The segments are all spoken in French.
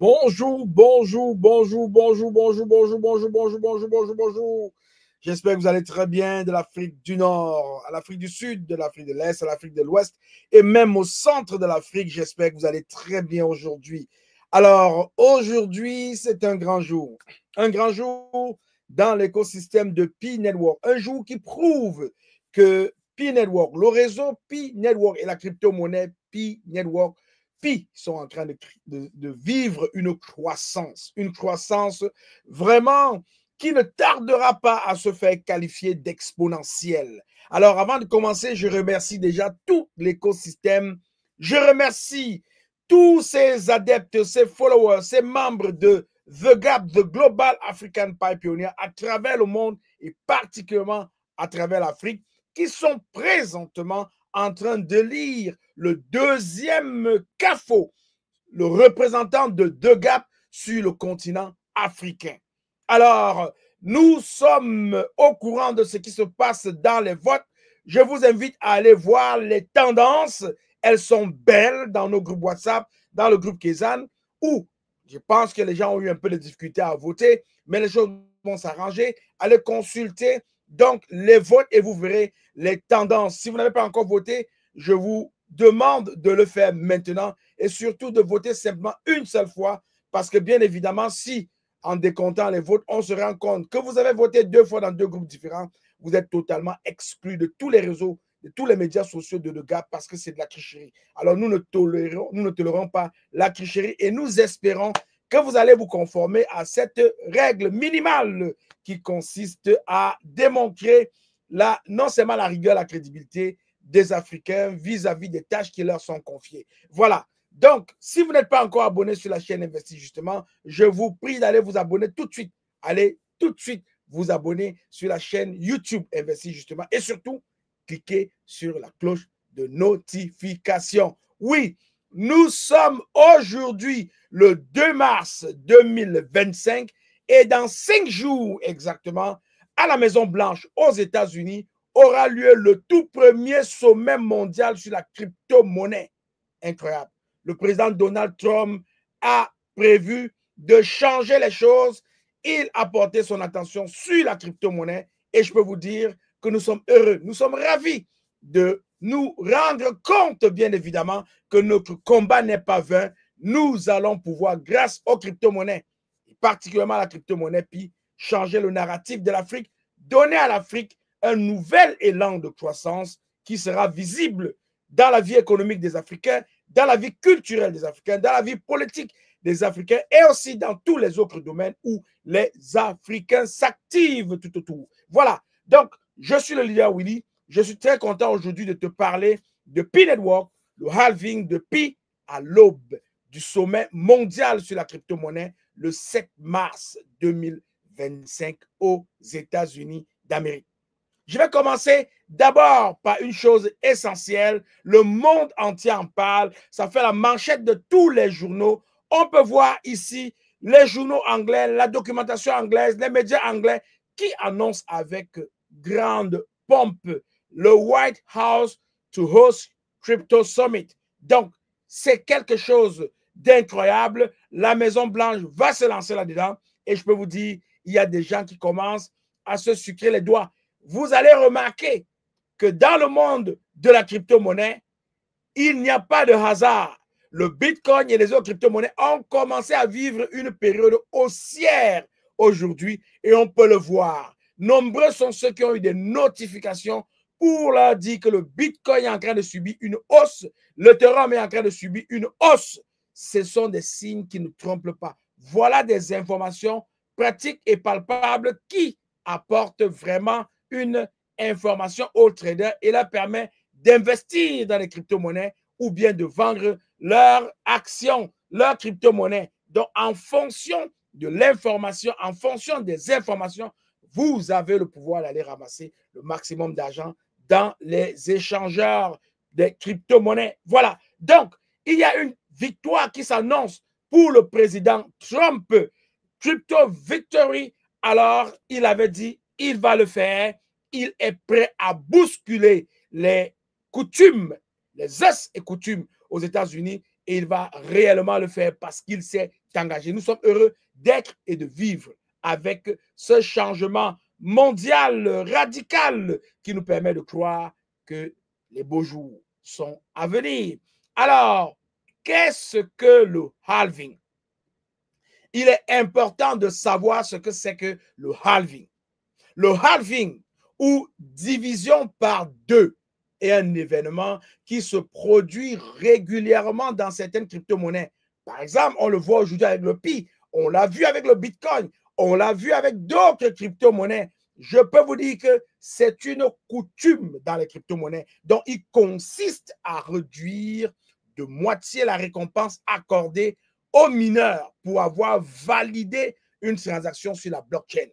Bonjour, bonjour, bonjour, bonjour, bonjour, bonjour, bonjour, bonjour, bonjour, bonjour, bonjour. J'espère que vous allez très bien de l'Afrique du Nord à l'Afrique du Sud, de l'Afrique de l'Est à l'Afrique de l'Ouest et même au centre de l'Afrique. J'espère que vous allez très bien aujourd'hui. Alors, aujourd'hui, c'est un grand jour. Un grand jour dans l'écosystème de Pi Network. Un jour qui prouve que Pi Network, le réseau Pi Network et la crypto-monnaie Pi Network sont en train de vivre une croissance vraiment qui ne tardera pas à se faire qualifier d'exponentielle. Alors, avant de commencer, je remercie déjà tout l'écosystème. Je remercie tous ces adeptes, ces followers, ces membres de The Gap, The Global African Pi Pioneer à travers le monde et particulièrement à travers l'Afrique qui sont présentement en train de lire le deuxième CAFO, le représentant de The Gap sur le continent africain. Alors, nous sommes au courant de ce qui se passe dans les votes. Je vous invite à aller voir les tendances. Elles sont belles dans nos groupes WhatsApp, dans le groupe Kezan, où je pense que les gens ont eu un peu de difficulté à voter, mais les choses vont s'arranger. Allez consulter donc les votes et vous verrez les tendances. Si vous n'avez pas encore voté, je vous demande de le faire maintenant et surtout de voter simplement une seule fois parce que bien évidemment, si en décomptant les votes, on se rend compte que vous avez voté 2 fois dans 2 groupes différents, vous êtes totalement exclu de tous les réseaux, de tous les médias sociaux de The Gap parce que c'est de la tricherie. Alors nous ne tolérons pas la tricherie et nous espérons que vous allez vous conformer à cette règle minimale qui consiste à démontrer non seulement la rigueur, la crédibilité des Africains vis-à-vis des tâches qui leur sont confiées. Voilà. Donc, si vous n'êtes pas encore abonné sur la chaîne Investi, justement, je vous prie d'aller vous abonner tout de suite. Allez tout de suite vous abonner sur la chaîne YouTube Investi, justement. Et surtout, cliquez sur la cloche de notification. Oui, nous sommes aujourd'hui le 2 mars 2025 et dans 5 jours exactement, à la Maison-Blanche aux États-Unis, aura lieu le tout premier sommet mondial sur la crypto-monnaie. Incroyable. Le président Donald Trump a prévu de changer les choses. Il a porté son attention sur la crypto-monnaie et je peux vous dire que nous sommes heureux, nous sommes ravis de nous rendre compte, bien évidemment, que notre combat n'est pas vain. Nous allons pouvoir, grâce aux crypto-monnaies, et particulièrement à la crypto-monnaie Pi, changer le narratif de l'Afrique, donner à l'Afrique un nouvel élan de croissance qui sera visible dans la vie économique des Africains, dans la vie culturelle des Africains, dans la vie politique des Africains et aussi dans tous les autres domaines où les Africains s'activent tout autour. Voilà. Donc, je suis le leader Willy. Je suis très content aujourd'hui de te parler de Pi Network, le halving de Pi à l'aube du sommet mondial sur la crypto-monnaie le 7 mars 2025 aux États-Unis d'Amérique. Je vais commencer d'abord par une chose essentielle. Le monde entier en parle. Ça fait la manchette de tous les journaux. On peut voir ici les journaux anglais, la documentation anglaise, les médias anglais qui annoncent avec grande pompe le White House to host Crypto Summit. Donc, c'est quelque chose d'incroyable. La Maison-Blanche va se lancer là-dedans et je peux vous dire, il y a des gens qui commencent à se sucrer les doigts. Vous allez remarquer que dans le monde de la crypto-monnaie, il n'y a pas de hasard. Le Bitcoin et les autres crypto-monnaies ont commencé à vivre une période haussière aujourd'hui et on peut le voir. Nombreux sont ceux qui ont eu des notifications pour leur dire que le Bitcoin est en train de subir une hausse, l'Ethereum est en train de subir une hausse. Ce sont des signes qui ne trompent pas. Voilà des informations pratiques et palpables qui apportent vraiment une information aux traders et leur permet d'investir dans les crypto-monnaies ou bien de vendre leurs actions, leurs crypto-monnaies. Donc, en fonction de l'information, en fonction des informations, vous avez le pouvoir d'aller ramasser le maximum d'argent dans les échangeurs des crypto-monnaies. Voilà. Donc, il y a une victoire qui s'annonce pour le président Trump. Crypto Victory. Alors, il avait dit, il va le faire. Il est prêt à bousculer les coutumes, les us et coutumes aux États-Unis et il va réellement le faire parce qu'il sait engagé. Nous sommes heureux d'être et de vivre avec ce changement mondial, radical, qui nous permet de croire que les beaux jours sont à venir. Alors, qu'est-ce que le halving? Il est important de savoir ce que c'est que le halving. Le halving, ou division par deux, est un événement qui se produit régulièrement dans certaines crypto-monnaies. Par exemple, on le voit aujourd'hui avec le Pi, on l'a vu avec le Bitcoin, on l'a vu avec d'autres crypto-monnaies. Je peux vous dire que c'est une coutume dans les crypto-monnaies. Donc, il consiste à réduire de moitié la récompense accordée aux mineurs pour avoir validé une transaction sur la blockchain.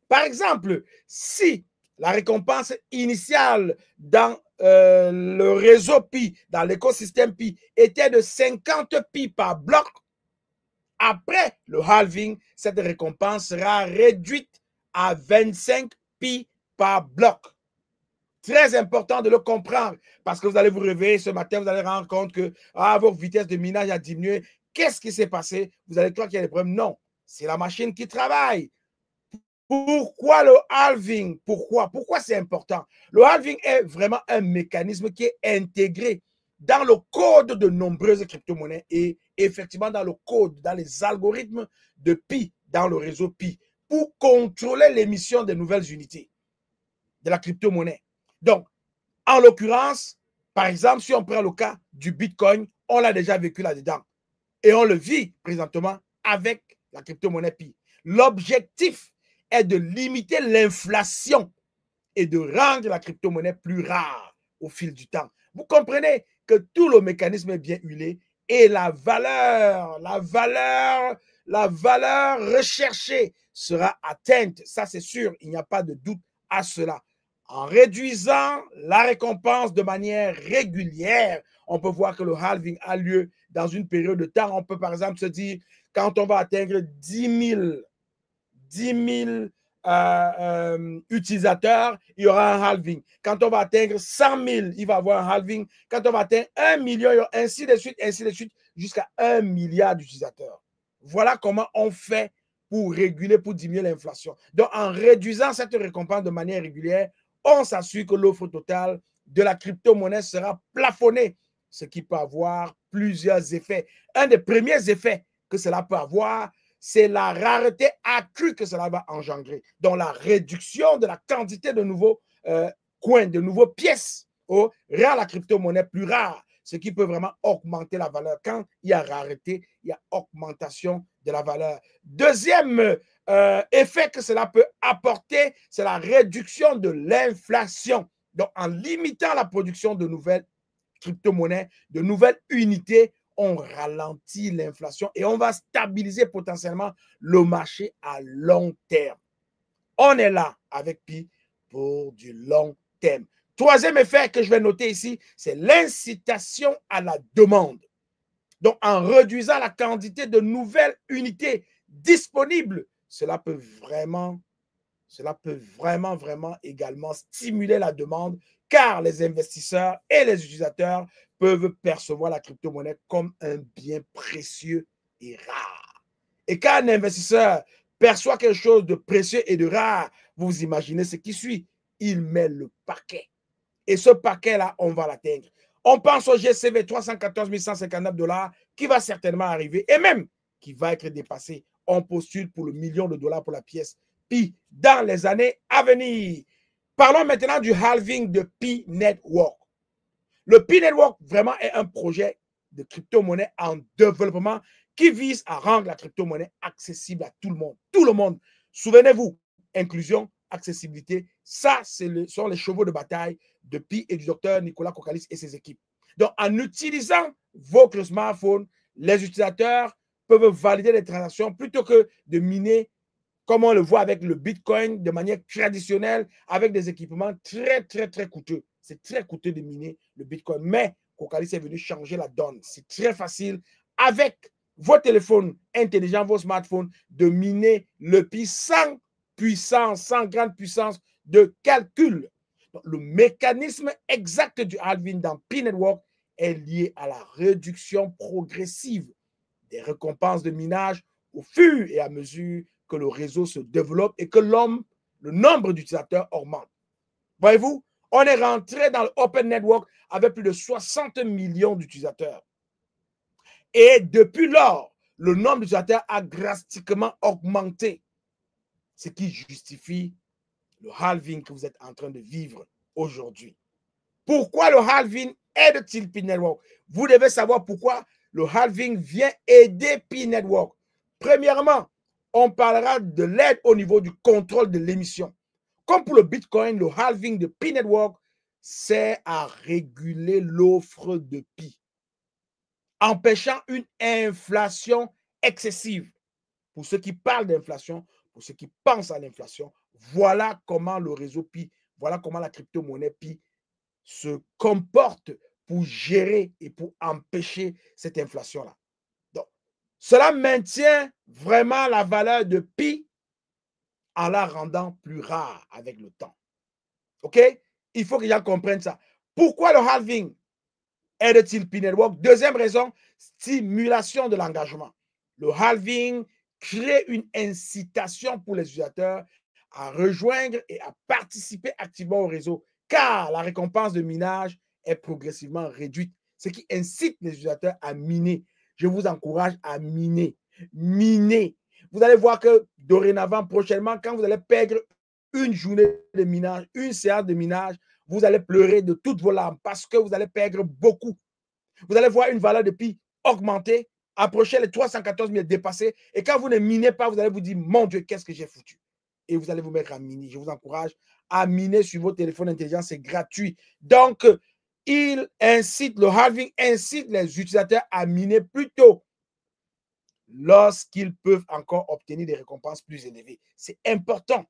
Par exemple, si la récompense initiale dans le réseau Pi, dans l'écosystème Pi, était de 50 Pi par bloc, après le halving, cette récompense sera réduite à 25 Pi par bloc. Très important de le comprendre parce que vous allez vous réveiller ce matin, vous allez rendre compte que votre vitesse de minage a diminué. Qu'est-ce qui s'est passé? Vous allez croire qu'il y a des problèmes. Non, c'est la machine qui travaille. Pourquoi le halving? Pourquoi c'est important? Le halving est vraiment un mécanisme qui est intégré dans le code de nombreuses crypto-monnaies et effectivement dans le code, dans les algorithmes de Pi, dans le réseau Pi, pour contrôler l'émission des nouvelles unités de la crypto-monnaie. Donc, en l'occurrence, par exemple, si on prend le cas du Bitcoin, on l'a déjà vécu là-dedans et on le vit présentement avec la crypto-monnaie Pi. L'objectif est de limiter l'inflation et de rendre la crypto-monnaie plus rare au fil du temps. Vous comprenez que tout le mécanisme est bien huilé et la valeur recherchée sera atteinte. Ça, c'est sûr, il n'y a pas de doute à cela. En réduisant la récompense de manière régulière, on peut voir que le halving a lieu dans une période de temps. On peut par exemple se dire, quand on va atteindre 10 000 utilisateurs, il y aura un halving. Quand on va atteindre 100 000, il va y avoir un halving. Quand on va atteindre 1 million, ainsi de suite, jusqu'à 1 milliard d'utilisateurs. Voilà comment on fait pour réguler, pour diminuer l'inflation. Donc, en réduisant cette récompense de manière régulière, on s'assure que l'offre totale de la crypto-monnaie sera plafonnée, ce qui peut avoir plusieurs effets. Un des premiers effets que cela peut avoir, c'est la rareté accrue que cela va engendrer. Donc, la réduction de la quantité de nouveaux coins, de nouveaux pièces, rend la crypto-monnaie plus rare, ce qui peut vraiment augmenter la valeur. Quand il y a rareté, il y a augmentation de la valeur. Deuxième effet que cela peut apporter, c'est la réduction de l'inflation. Donc, en limitant la production de nouvelles crypto-monnaies, de nouvelles unités, on ralentit l'inflation et on va stabiliser potentiellement le marché à long terme. On est là avec Pi pour du long terme. Troisième effet que je vais noter ici, c'est l'incitation à la demande. Donc, en réduisant la quantité de nouvelles unités disponibles, cela peut vraiment également stimuler la demande car les investisseurs et les utilisateurs peuvent percevoir la crypto-monnaie comme un bien précieux et rare. Et quand un investisseur perçoit quelque chose de précieux et de rare, vous imaginez ce qui suit. Il met le paquet. Et ce paquet-là, on va l'atteindre. On pense au GCV 314 159 $ qui va certainement arriver et même qui va être dépassé. On postule pour le million de dollars pour la pièce Pi dans les années à venir. Parlons maintenant du halving de Pi Network. Le Pi Network vraiment est un projet de crypto-monnaie en développement qui vise à rendre la crypto-monnaie accessible à tout le monde. Tout le monde. Souvenez-vous, inclusion, accessibilité, ça, sont les chevaux de bataille de Pi et du docteur Nicolas Kokalis et ses équipes. Donc, en utilisant votre smartphone, les utilisateurs peuvent valider les transactions plutôt que de miner comme on le voit avec le Bitcoin de manière traditionnelle, avec des équipements très, très, très coûteux. C'est très coûteux de miner le Bitcoin, mais Kokalis est venu changer la donne. C'est très facile avec vos téléphones intelligents, vos smartphones, de miner le Pi sans puissance, sans grande puissance de calcul. Donc, le mécanisme exact du halving dans Pi Network est lié à la réduction progressive des récompenses de minage au fur et à mesure que le réseau se développe et que le nombre d'utilisateurs augmente. Voyez-vous, on est rentré dans l'Open Network avec plus de 60 millions d'utilisateurs. Et depuis lors, le nombre d'utilisateurs a drastiquement augmenté, ce qui justifie le halving que vous êtes en train de vivre aujourd'hui. Pourquoi le halving aide-t-il P-Network? Vous devez savoir pourquoi le halving vient aider P-Network. Premièrement, on parlera de l'aide au niveau du contrôle de l'émission. Comme pour le Bitcoin, le halving de P-Network sert à réguler l'offre de Pi, empêchant une inflation excessive. Pour ceux qui parlent d'inflation, pour ceux qui pensent à l'inflation, voilà comment le réseau Pi, voilà comment la crypto-monnaie Pi se comporte pour gérer et pour empêcher cette inflation-là. Donc, cela maintient vraiment la valeur de Pi en la rendant plus rare avec le temps. OK? Il faut que les gens comprennent ça. Pourquoi le halving aide-t-il P-Network? Deuxième raison, stimulation de l'engagement. Le halving crée une incitation pour les utilisateurs à rejoindre et à participer activement au réseau, car la récompense de minage est progressivement réduite, ce qui incite les utilisateurs à miner. Je vous encourage à miner. Miner. Vous allez voir que dorénavant, prochainement, quand vous allez perdre une journée de minage, une séance de minage, vous allez pleurer de toutes vos larmes parce que vous allez perdre beaucoup. Vous allez voir une valeur de Pi augmenter, approcher les 314 000 dépassés. Et quand vous ne minez pas, vous allez vous dire, mon Dieu, qu'est-ce que j'ai foutu? Et vous allez vous mettre à miner. Je vous encourage à miner sur vos téléphones intelligents. C'est gratuit. Donc, le halving incite les utilisateurs à miner plus tôt lorsqu'ils peuvent encore obtenir des récompenses plus élevées. C'est important.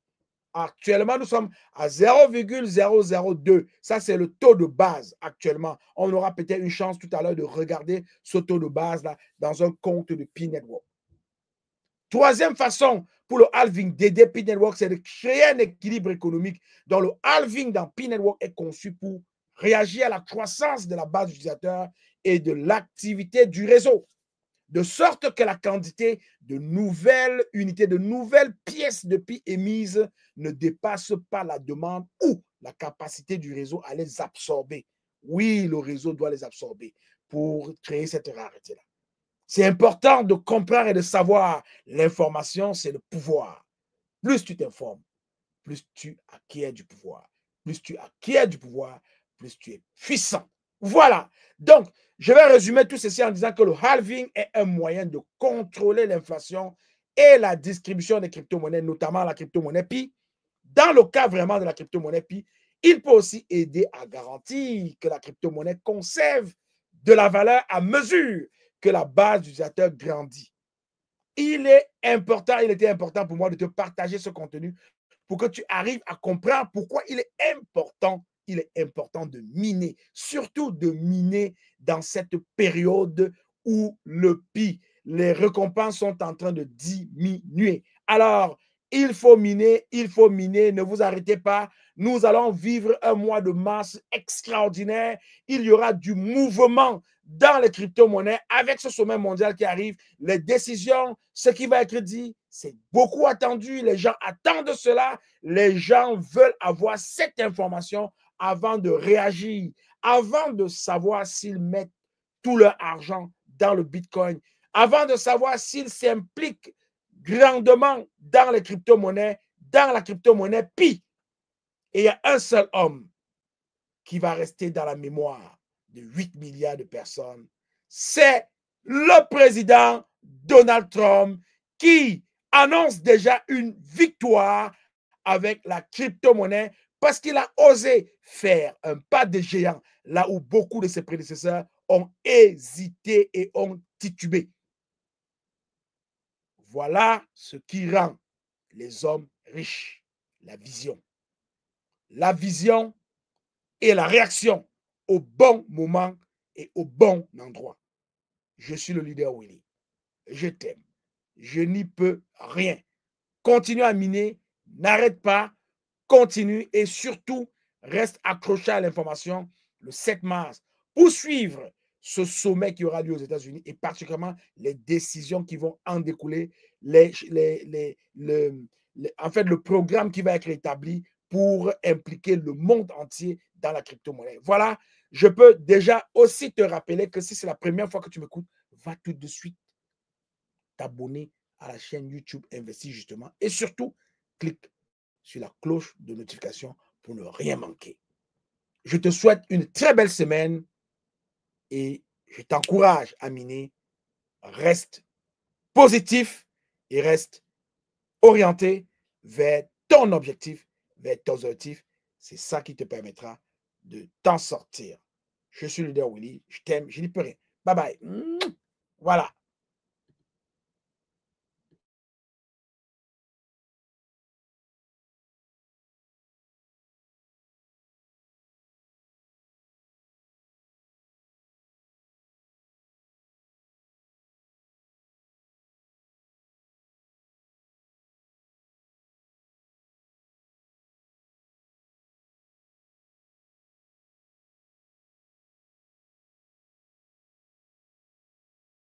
Actuellement, nous sommes à 0,002. Ça, c'est le taux de base actuellement. On aura peut-être une chance tout à l'heure de regarder ce taux de base-là dans un compte de P-Network. Troisième façon pour le halving d'aider P-Network, c'est de créer un équilibre économique. Donc, le halving dans P-Network est conçu pour réagir à la croissance de la base d'utilisateurs et de l'activité du réseau, de sorte que la quantité de nouvelles unités, de nouvelles pièces de Pi émises ne dépasse pas la demande ou la capacité du réseau à les absorber. Oui, le réseau doit les absorber pour créer cette rareté-là. C'est important de comprendre et de savoir. L'information, c'est le pouvoir. Plus tu t'informes, plus tu acquiers du pouvoir. Plus tu acquiers du pouvoir, plus tu es puissant. Voilà. Donc, je vais résumer tout ceci en disant que le halving est un moyen de contrôler l'inflation et la distribution des crypto-monnaies, notamment la crypto-monnaie Pi. Dans le cas vraiment de la crypto-monnaie Pi, il peut aussi aider à garantir que la crypto-monnaie conserve de la valeur à mesure que la base d'utilisateurs grandit. Il était important pour moi de te partager ce contenu pour que tu arrives à comprendre pourquoi il est important de miner, surtout de miner dans cette période où le Pi, les récompenses sont en train de diminuer. Alors, il faut miner, ne vous arrêtez pas. Nous allons vivre un mois de mars extraordinaire. Il y aura du mouvement dans les crypto-monnaies avec ce sommet mondial qui arrive. Les décisions, ce qui va être dit, c'est beaucoup attendu. Les gens attendent cela. Les gens veulent avoir cette information avant de réagir, avant de savoir s'ils mettent tout leur argent dans le Bitcoin, avant de savoir s'ils s'impliquent grandement dans les crypto-monnaies, dans la crypto-monnaie Pi. Et il y a un seul homme qui va rester dans la mémoire de 8 milliards de personnes. C'est le président Donald Trump qui annonce déjà une victoire avec la crypto-monnaie parce qu'il a osé faire un pas de géant là où beaucoup de ses prédécesseurs ont hésité et ont titubé. Voilà ce qui rend les hommes riches, la vision. La vision et la réaction au bon moment et au bon endroit. Je suis le leader Willy. Je t'aime. Je n'y peux rien. Continue à miner, n'arrête pas, continue et surtout reste accroché à l'information le 7 mars pour suivre ce sommet qui aura lieu aux États-Unis et particulièrement les décisions qui vont en découler, en fait, le programme qui va être établi pour impliquer le monde entier dans la crypto-monnaie. Voilà, je peux déjà aussi te rappeler que si c'est la première fois que tu m'écoutes, va tout de suite t'abonner à la chaîne YouTube Investis justement et surtout, clique sur la cloche de notification pour ne rien manquer. Je te souhaite une très belle semaine et je t'encourage à miner. Reste positif et reste orienté vers ton objectif, vers tes objectifs. C'est ça qui te permettra de t'en sortir. Je suis le leader Willy, je t'aime, je n'y peux rien. Bye bye. Voilà.